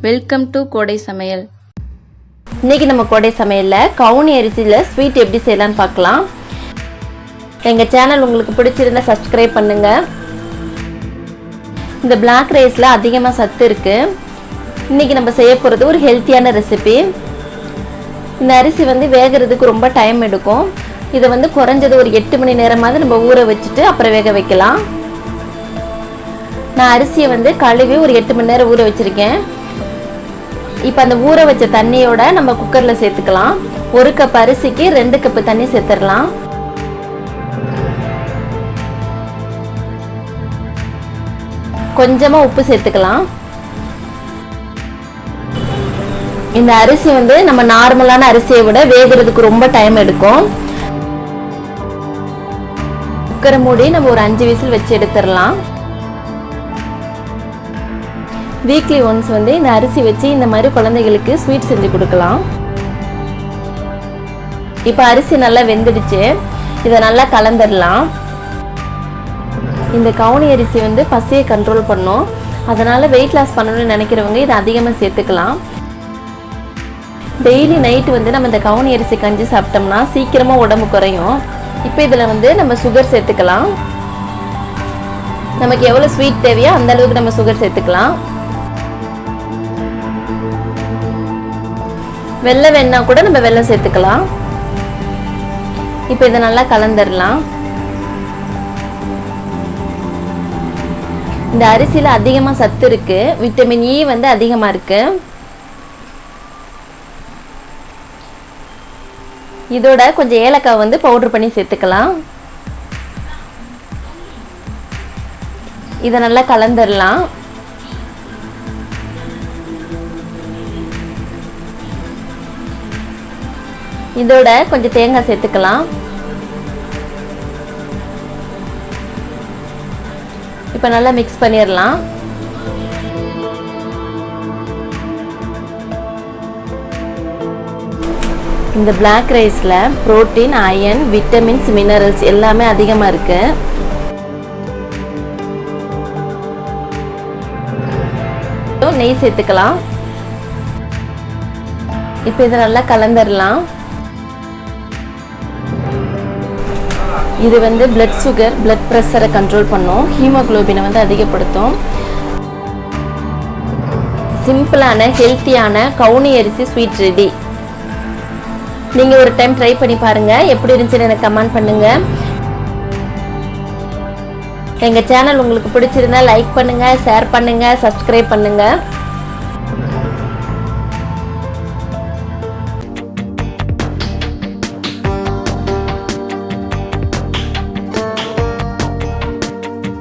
Welcome to kodaiSamayal. இன்னைக்கு நம்ம kodaiSamayalல கவுனி அரிசியில ஸ்வீட் எப்படி செய்யலாம்னு பார்க்கலாம். எங்க சேனல் உங்களுக்கு பிடிச்சிருந்தா சப்ஸ்கிரைப் பண்ணுங்க. இந்த black riceல அதிகமா சத்து இருக்கு. இன்னைக்கு நம்ம செய்ய போறது ஒரு ஹெல்தியான ரெசிபி. இந்த அரிசி வேகிறதுக்கு ரொம்ப டைம் எடுக்கும். இத குறைஞ்சது ஒரு 8 மணி நேரமாவது நம்ம ஊற வச்சிட்டு அப்புறம் வேக வைக்கலாம். நான் அரிசியை கழுவி ஒரு 8 மணி நேரம் ஊற வச்சிருக்கேன். இப்போ அந்த ஊற வச்ச தண்ணியோட நம்ம குக்கர்ல சேர்த்துக்கலாம். 1 கப் அரிசிக்கு 2 கப் தண்ணி சேர்த்துறலாம். கொஞ்சமா உப்பு சேர்த்துக்கலாம். இந்த அரிசி நம்ம நார்மலான அரிசியை விட வேகிறதுக்கு ரொம்ப டைம் எடுக்கும். குக்கரை மூடி நம்ம ஒரு 5 விசில் வச்சு எடுத்துடலாம். வீக்லி ஒன்ஸ் இந்த அரிசி வச்சு இந்த மாதிரி குழந்தைகளுக்கு ஸ்வீட் செஞ்சு கொடுக்கலாம். இப்போ அரிசி நல்லா வெந்துடுச்சு. இதை நல்லா கலந்துடலாம். இந்த கவுனி அரிசி பசியை கண்ட்ரோல் பண்ணும். அதனால வெயிட் லாஸ் பண்ணணும்னு நினைக்கிறவங்க இதை அதிகமாக சேர்த்துக்கலாம். டெய்லி நைட்டு நம்ம இந்த கவுனி அரிசி கஞ்சி சாப்பிட்டோம்னா சீக்கிரமா உடம்பு குறையும். இப்போ இதில் நம்ம சுகர் சேர்த்துக்கலாம். நமக்கு எவ்வளோ ஸ்வீட் தேவையோ அந்த அளவுக்கு நம்ம சுகர் சேர்த்துக்கலாம். வெல்லம் வேணா கூட நம்ம வெல்லம் சேர்த்துக்கலாம். இப்போ இதை நல்லா கலந்துடலாம். இந்த அரிசியில அதிகமா சத்து இருக்கு. விட்டமின் இ அதிகமா இருக்கு. இதோட கொஞ்சம் ஏலக்காய் பவுடர் பண்ணி சேர்த்துக்கலாம். இதை நல்லா கலந்துடலாம். இதோட கொஞ்சம் தேங்காய் சேர்த்துக்கலாம். இப்போ நல்லா மிக்ஸ் பண்ணிடலாம். இந்த black riceல புரோட்டீன், அயன், விட்டமின்ஸ், மினரல்ஸ் எல்லாமே அதிகமா இருக்கு. நெய் சேர்த்துக்கலாம். இப்போ இதை நல்லா கலந்துடலாம். இது blood sugar, blood pressure control பண்ணும். ஹீமோகுளோபினை அதிகப்படுத்தும். சிம்பிளான ஹெல்த்தியான கவுனி அரிசி ஸ்வீட் ரெடி. நீங்க ஒரு டைம் ட்ரை பண்ணி பாருங்க. எப்படி இருந்துச்சுன்னு எனக்கு கமெண்ட் பண்ணுங்க. எங்க சேனல் உங்களுக்கு பிடிச்சிருந்தா லைக் பண்ணுங்க, ஷேர் பண்ணுங்க, சப்ஸ்கிரைப் பண்ணுங்க.